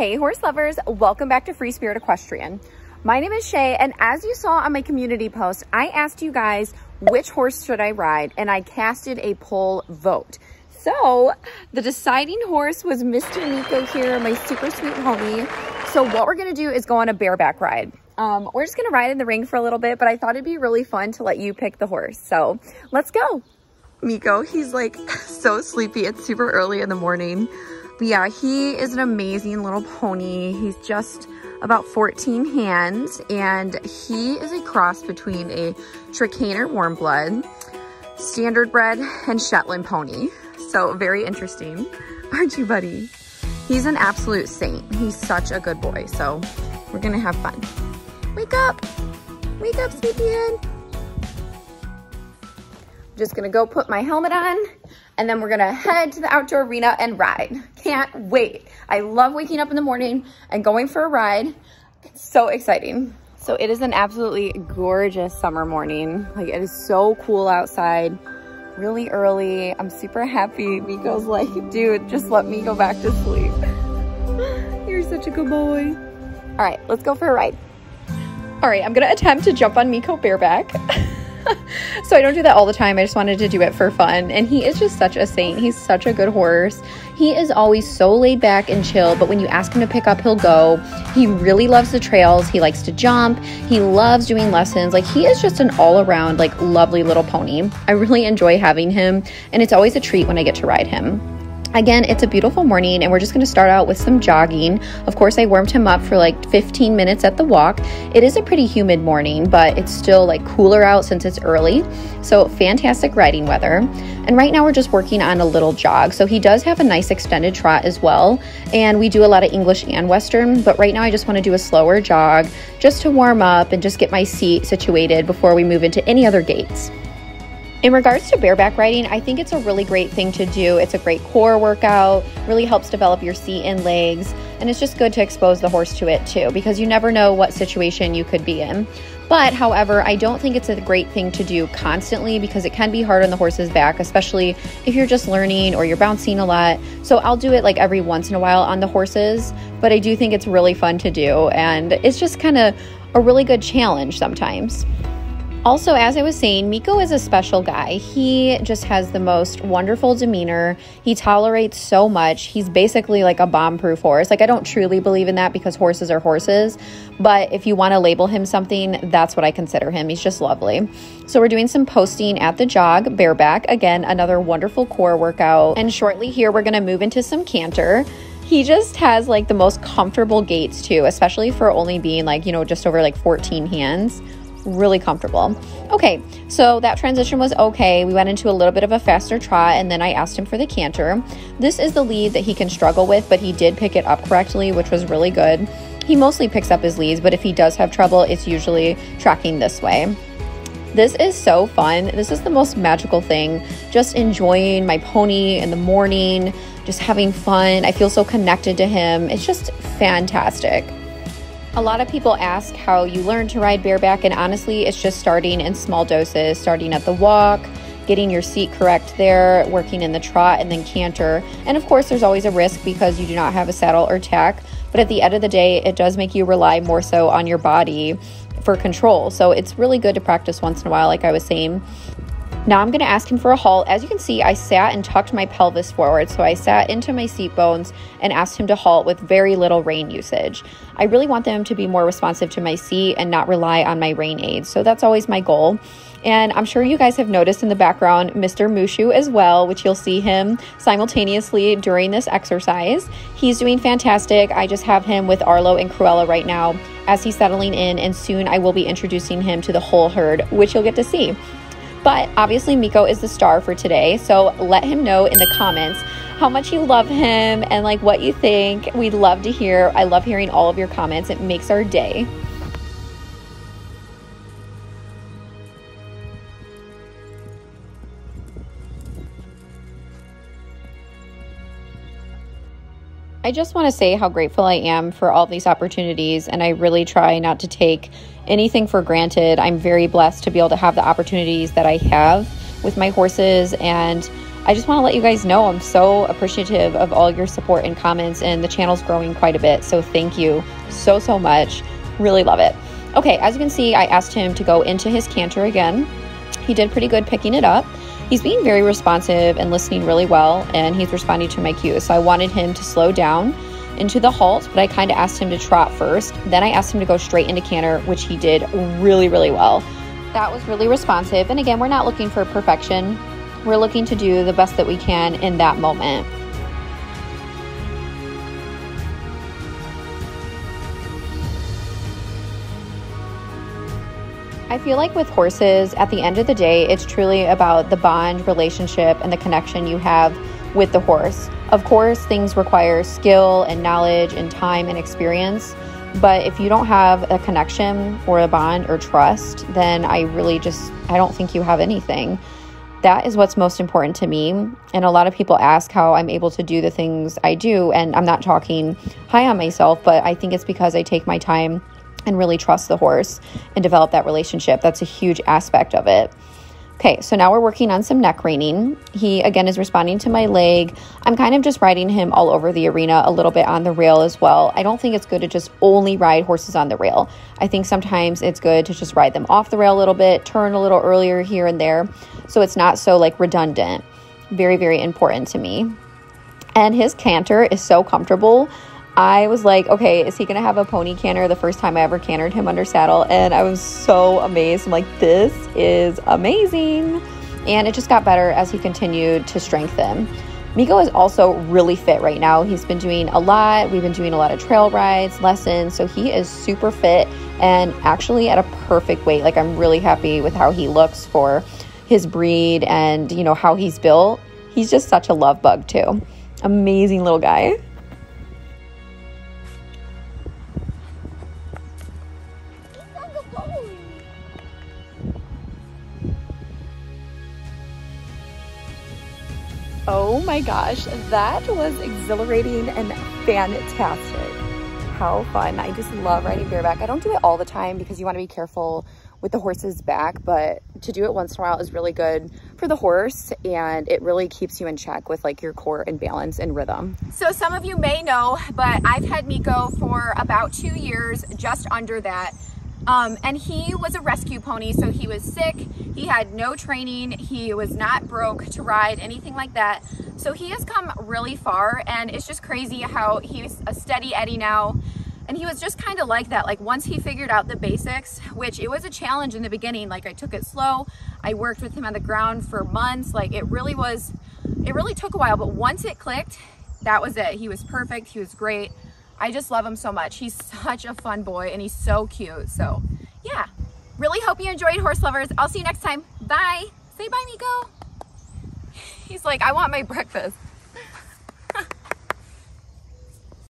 Hey horse lovers, welcome back to Free Spirit Equestrian. My name is Shay, and as you saw on my community post, I asked you guys which horse should I ride, and I casted a poll vote. So the deciding horse was Mr. Meeko here, my super sweet homie. So what we're gonna do is go on a bareback ride. We're just gonna ride in the ring for a little bit, but I thought it'd be really fun to let you pick the horse. So let's go. Meeko, he's like so sleepy. It's super early in the morning. But yeah, he is an amazing little pony. He's just about 14 hands, and he is a cross between a Trakehner warm blood, standard bred, and Shetland pony. So very interesting. Aren't you, buddy? He's an absolute saint. He's such a good boy. So we're gonna have fun. Wake up, sleepyhead. Just gonna go put my helmet on, and then we're gonna head to the outdoor arena and ride. Can't wait. I love waking up in the morning and going for a ride. It's so exciting. So it is an absolutely gorgeous summer morning. Like, it is so cool outside, really early. I'm super happy. Meeko's like, dude, just let me go back to sleep. You're such a good boy. All right, let's go for a ride. All right, I'm gonna attempt to jump on Meeko bareback. So I don't do that all the time. I just wanted to do it for fun. And he is just such a saint. He's such a good horse. He is always so laid back and chill, but when you ask him to pick up, he'll go. He really loves the trails. He likes to jump. He loves doing lessons. Like, he is just an all-around, like, lovely little pony. I really enjoy having him, and it's always a treat when I get to ride him. Again, it's a beautiful morning, and we're just going to start out with some jogging. Of course, I warmed him up for like 15 minutes at the walk. It is a pretty humid morning, but it's still like cooler out since it's early. So fantastic riding weather. And right now we're just working on a little jog. So he does have a nice extended trot as well. And we do a lot of English and Western, but right now I just want to do a slower jog just to warm up and just get my seat situated before we move into any other gaits. In regards to bareback riding, I think it's a really great thing to do. It's a great core workout, really helps develop your seat and legs, and it's just good to expose the horse to it too, because you never know what situation you could be in. But however, I don't think it's a great thing to do constantly, because it can be hard on the horse's back, especially if you're just learning or you're bouncing a lot. So I'll do it like every once in a while on the horses, but I do think it's really fun to do, and it's just kind of a really good challenge sometimes. Also, as I was saying, Meeko is a special guy. He just has the most wonderful demeanor. He tolerates so much. He's basically like a bomb-proof horse. Like, I don't truly believe in that, because horses are horses, but if you want to label him something, that's what I consider him. He's just lovely. So we're doing some posting at the jog, bareback. Again, another wonderful core workout. And shortly here, we're going to move into some canter. He just has like the most comfortable gaits too, especially for only being like, just over like 14 hands. Really comfortable. Okay, so that transition was okay. We went into a little bit of a faster trot, and then I asked him for the canter. This is the lead that he can struggle with, but he did pick it up correctly, which was really good. He mostly picks up his leads, but if he does have trouble, it's usually tracking this way. This is so fun. This is the most magical thing. Just enjoying my pony in the morning, just having fun. I feel so connected to him. It's just fantastic. A lot of people ask how you learn to ride bareback, and honestly, it's just starting in small doses, starting at the walk, getting your seat correct there, working in the trot, and then canter. And of course, there's always a risk because you do not have a saddle or tack, but at the end of the day, it does make you rely more so on your body for control. So it's really good to practice once in a while, like I was saying. Now I'm going to ask him for a halt. As you can see, I sat and tucked my pelvis forward. So I sat into my seat bones and asked him to halt with very little rein usage. I really want them to be more responsive to my seat and not rely on my rein aids. So that's always my goal. And I'm sure you guys have noticed in the background Mr. Mushu as well, which you'll see him simultaneously during this exercise. He's doing fantastic. I just have him with Arlo and Cruella right now as he's settling in, and soon I will be introducing him to the whole herd, which you'll get to see. But obviously Meeko is the star for today, so let him know in the comments how much you love him and like what you think. We'd love to hear. I love hearing all of your comments. It makes our day. I just want to say how grateful I am for all these opportunities, and I really try not to take anything for granted. I'm very blessed to be able to have the opportunities that I have with my horses, and I just want to let you guys know I'm so appreciative of all your support and comments, and the channel's growing quite a bit. So thank you so, so much. Really love it. Okay, as you can see, I asked him to go into his canter again. He did pretty good picking it up. He's being very responsive and listening really well, and he's responding to my cues. So I wanted him to slow down into the halt, but I kind of asked him to trot first. Then I asked him to go straight into canter, which he did really, really well. That was really responsive. And again, we're not looking for perfection. We're looking to do the best that we can in that moment. I feel like with horses, at the end of the day, it's truly about the bond, relationship, and the connection you have with the horse. Of course, things require skill and knowledge and time and experience, but if you don't have a connection or a bond or trust, then I don't think you have anything. That is what's most important to me. And a lot of people ask how I'm able to do the things I do. And I'm not talking high on myself, but I think it's because I take my time and really trust the horse and develop that relationship. That's a huge aspect of it. Okay, so now we're working on some neck reining. He, again, is responding to my leg. I'm kind of just riding him all over the arena, a little bit on the rail as well. I don't think it's good to just only ride horses on the rail. I think sometimes it's good to just ride them off the rail a little bit, turn a little earlier here and there, so it's not so like redundant. Very, very important to me. And his canter is so comfortable. I was like, okay, is he going to have a pony canter? The first time I ever cantered him under saddle. And I was so amazed. I'm like, this is amazing. And it just got better as he continued to strengthen. Meeko is also really fit right now. He's been doing a lot. We've been doing a lot of trail rides, lessons. So he is super fit and actually at a perfect weight. Like, I'm really happy with how he looks for his breed and, you know, how he's built. He's just such a love bug too. Amazing little guy. Oh my gosh, that was exhilarating and fantastic. How fun. I just love riding bareback. I don't do it all the time because you want to be careful with the horse's back, but to do it once in a while is really good for the horse, and it really keeps you in check with like your core and balance and rhythm. So some of you may know, but I've had Meeko for about 2 years, just under that. And he was a rescue pony, so he was sick, he had no training, he was not broke to ride, anything like that. So he has come really far, and it's just crazy how he's a steady Eddie now. And he was just kind of like that. Like, once he figured out the basics, which it was a challenge in the beginning, like I took it slow, I worked with him on the ground for months, like it really took a while, but once it clicked, that was it. He was perfect, he was great. I just love him so much. He's such a fun boy and he's so cute. So yeah, really hope you enjoyed, horse lovers. I'll see you next time. Bye. Say bye, Meeko. He's like, I want my breakfast.